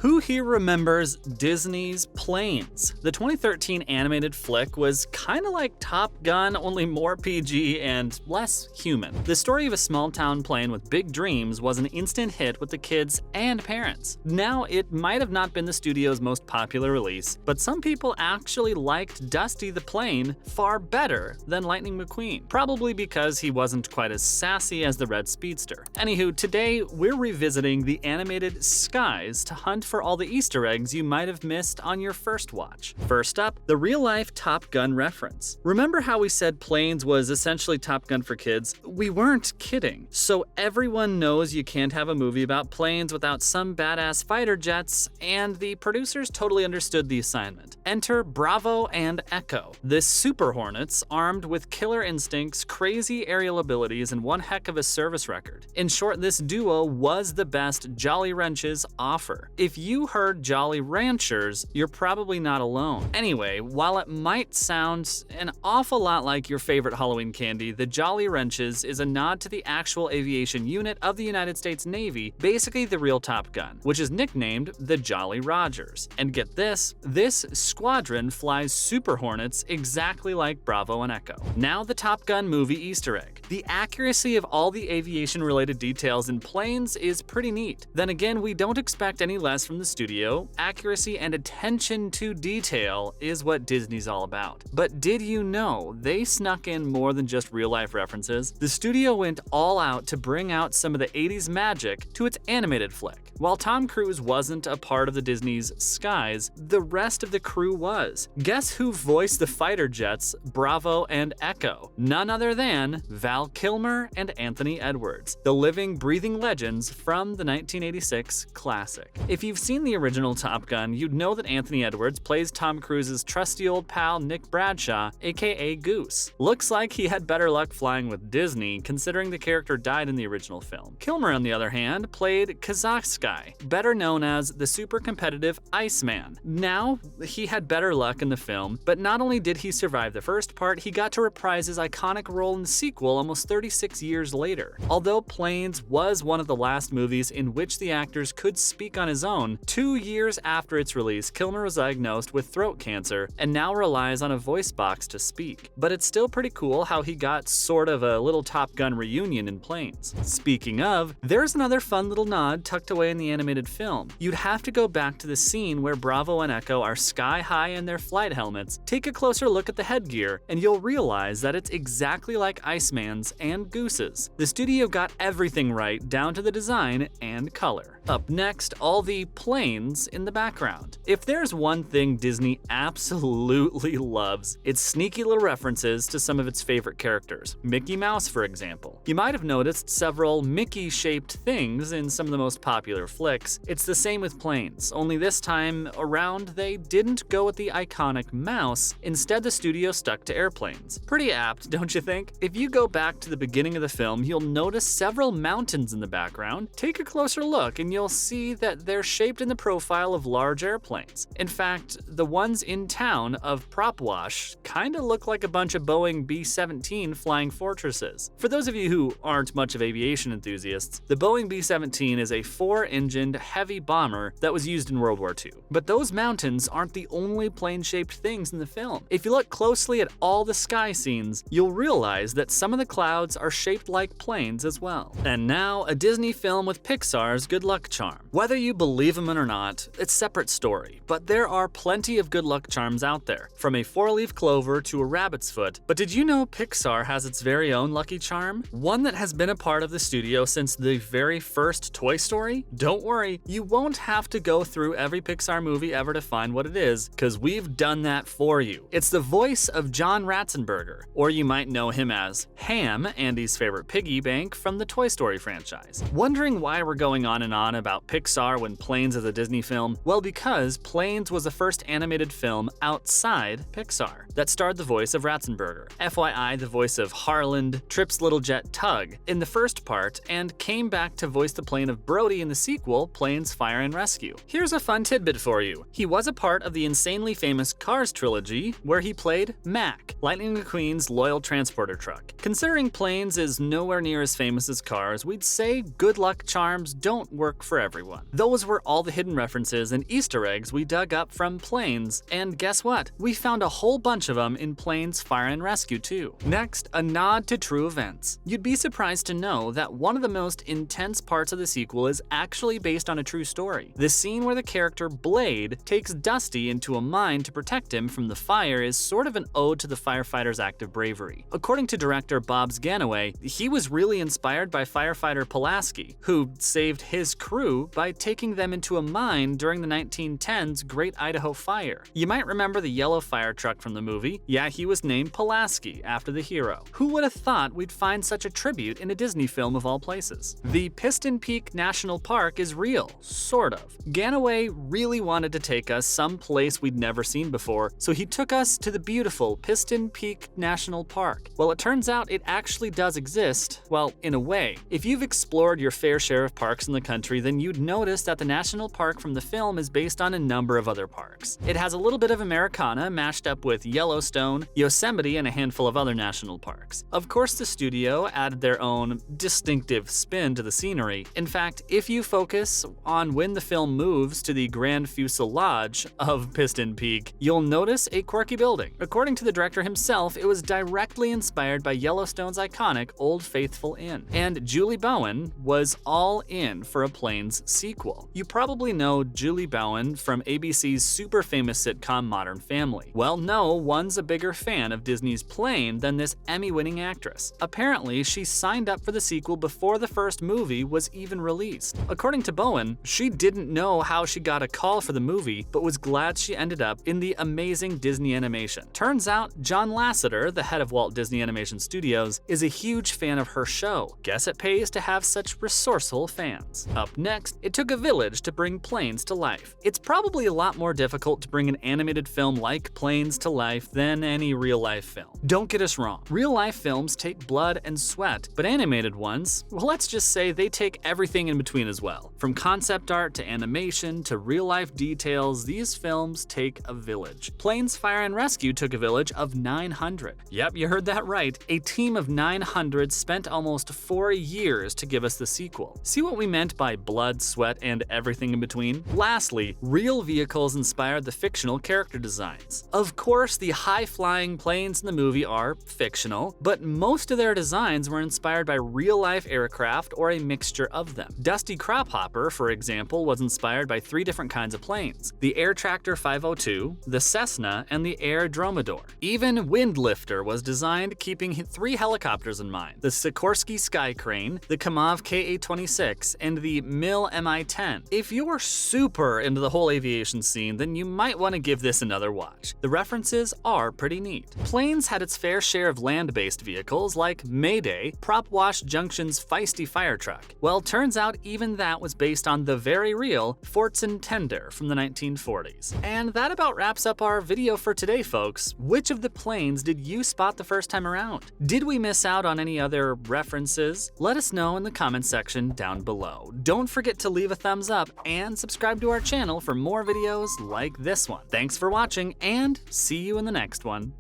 Who here remembers Disney's Planes? The 2013 animated flick was kinda like Top Gun, only more PG and less human. The story of a small-town plane with big dreams was an instant hit with the kids and parents. Now, it might have not been the studio's most popular release, but some people actually liked Dusty the Plane far better than Lightning McQueen, probably because he wasn't quite as sassy as the Red Speedster. Anywho, today we're revisiting the animated Skies to hunt for all the Easter eggs you might have missed on your first watch. First up, the real-life Top Gun reference. Remember how we said Planes was essentially Top Gun for kids? We weren't kidding. So everyone knows you can't have a movie about planes without some badass fighter jets, and the producers totally understood the assignment. Enter Bravo and Echo, the Super Hornets armed with killer instincts, crazy aerial abilities, and one heck of a service record. In short, this duo was the best Jolly Ranchers offer. If you heard Jolly Ranchers, you're probably not alone. Anyway, while it might sound an awful lot like your favorite Halloween candy, the Jolly Ranchers is a nod to the actual aviation unit of the United States Navy, basically the real Top Gun, which is nicknamed the Jolly Rogers. And get this squadron flies Super Hornets exactly like Bravo and Echo. Now the Top Gun movie Easter egg. The accuracy of all the aviation-related details in Planes is pretty neat. Then again, we don't expect any less from the studio. Accuracy and attention to detail is what Disney's all about. But did you know they snuck in more than just real-life references? The studio went all out to bring out some of the 80s magic to its animated flick. While Tom Cruise wasn't a part of the Disney's Skies, the rest of the crew was. Guess who voiced the fighter jets Bravo and Echo? None other than Val Kilmer and Anthony Edwards, the living, breathing legends from the 1986 classic. If you've seen the original Top Gun, you'd know that Anthony Edwards plays Tom Cruise's trusty old pal Nick Bradshaw, aka Goose. Looks like he had better luck flying with Disney, considering the character died in the original film. Kilmer, on the other hand, played Kazakhsky, better known as the super competitive Iceman. Now, he had better luck in the film, but not only did he survive the first part, he got to reprise his iconic role in the sequel almost 36 years later. Although Planes was one of the last movies in which the actors could speak on his own, 2 years after its release, Kilmer was diagnosed with throat cancer and now relies on a voice box to speak. But it's still pretty cool how he got sort of a little Top Gun reunion in Planes. Speaking of, there's another fun little nod tucked away in the animated film. You'd have to go back to the scene where Bravo and Echo are sky high in their flight helmets, take a closer look at the headgear, and you'll realize that it's exactly like Iceman's and Goose's. The studio got everything right down to the design and color. Up next, all the planes in the background. If there's one thing Disney absolutely loves, it's sneaky little references to some of its favorite characters. Mickey Mouse, for example. You might have noticed several Mickey-shaped things in some of the most popular flicks. It's the same with Planes, only this time around they didn't go with the iconic mouse. Instead, the studio stuck to airplanes. Pretty apt, don't you think? If you go back to the beginning of the film, you'll notice several mountains in the background. Take a closer look and you'll see that they're shaped in the profile of large airplanes. In fact, the ones in town of Prop Wash kinda look like a bunch of Boeing B-17 flying fortresses. For those of you who aren't much of aviation enthusiasts, the Boeing B-17 is a 4-engined heavy bomber that was used in World War II. But those mountains aren't the only plane-shaped things in the film. If you look closely at all the sky scenes, you'll realize that some of the clouds are shaped like planes as well. And now, a Disney film with Pixar's good luck charm. Whether you believe them or not, it's a separate story, but there are plenty of good luck charms out there, from a 4-leaf clover to a rabbit's foot. But did you know Pixar has its very own lucky charm? One that has been a part of the studio since the very first Toy Story? Don't worry, you won't have to go through every Pixar movie ever to find what it is, because we've done that for you. It's the voice of John Ratzenberger, or you might know him as Ham, Andy's favorite piggy bank from the Toy Story franchise. Wondering why we're going on and on about Pixar when Planes is a Disney film? Well, because Planes was the first animated film outside Pixar that starred the voice of Ratzenberger. FYI, the voice of Harland, Trip's little jet Tug, in the first part, and came back to voice the plane of Brody in the sequel, Planes, Fire and Rescue. Here's a fun tidbit for you. He was a part of the insanely famous Cars trilogy, where he played Mac, Lightning McQueen's loyal transporter truck. Considering Planes is nowhere near as famous as Cars, we'd say good luck charms don't work work for everyone. Those were all the hidden references and Easter eggs we dug up from Planes, and guess what? We found a whole bunch of them in Planes, Fire and Rescue too. Next, a nod to true events. You'd be surprised to know that one of the most intense parts of the sequel is actually based on a true story. The scene where the character Blade takes Dusty into a mine to protect him from the fire is sort of an ode to the firefighter's act of bravery. According to director Bobs Gannaway, he was really inspired by firefighter Pulaski, who saved his crew by taking them into a mine during the 1910s Great Idaho Fire. You might remember the yellow fire truck from the movie. Yeah, he was named Pulaski after the hero. Who would have thought we'd find such a tribute in a Disney film of all places? The Piston Peak National Park is real, sort of. Gannaway really wanted to take us someplace we'd never seen before, so he took us to the beautiful Piston Peak National Park. Well, it turns out it actually does exist, well, in a way. If you've explored your fair share of parks in the country, then you'd notice that the national park from the film is based on a number of other parks. It has a little bit of Americana mashed up with Yellowstone, Yosemite, and a handful of other national parks. Of course, the studio added their own distinctive spin to the scenery. In fact, if you focus on when the film moves to the Grand Fuselage of Piston Peak, you'll notice a quirky building. According to the director himself, it was directly inspired by Yellowstone's iconic Old Faithful Inn. And Julie Bowen was all in for a Planes sequel. You probably know Julie Bowen from ABC's super famous sitcom Modern Family. Well, no one's a bigger fan of Disney's Plane than this Emmy-winning actress. Apparently, she signed up for the sequel before the first movie was even released. According to Bowen, she didn't know how she got a call for the movie, but was glad she ended up in the amazing Disney animation. Turns out, John Lasseter, the head of Walt Disney Animation Studios, is a huge fan of her show. Guess it pays to have such resourceful fans. Up next, it took a village to bring Planes to life. It's probably a lot more difficult to bring an animated film like Planes to life than any real-life film. Don't get us wrong, real-life films take blood and sweat, but animated ones, well, let's just say they take everything in between as well. From concept art to animation to real-life details, these films take a village. Planes, Fire and Rescue took a village of 900. Yep, you heard that right. A team of 900 spent almost 4 years to give us the sequel. See what we meant by blood, sweat, and everything in between? Lastly, real vehicles inspired the fictional character designs. Of course, the high-flying planes in the movie are fictional, but most of their designs were inspired by real-life aircraft or a mixture of them. Dusty Crophopper, for example, was inspired by 3 different kinds of planes: the Air Tractor 502, the Cessna, and the Air Dromedar. Even Windlifter was designed keeping 3 helicopters in mind: the Sikorsky Sky Crane, the Kamov Ka-26, and the Mil Mi-10. If you're super into the whole aviation scene, then you might want to give this another watch. The references are pretty neat. Planes had its fair share of land-based vehicles like Mayday, Prop Wash Junction's feisty fire truck. Well, turns out even that was based on the very real Fortson Tender from the 1940s. And that about wraps up our video for today, folks. Which of the planes did you spot the first time around? Did we miss out on any other references? Let us know in the comment section down below. Don't forget to leave a thumbs up and subscribe to our channel for more videos like this one. Thanks for watching, and see you in the next one.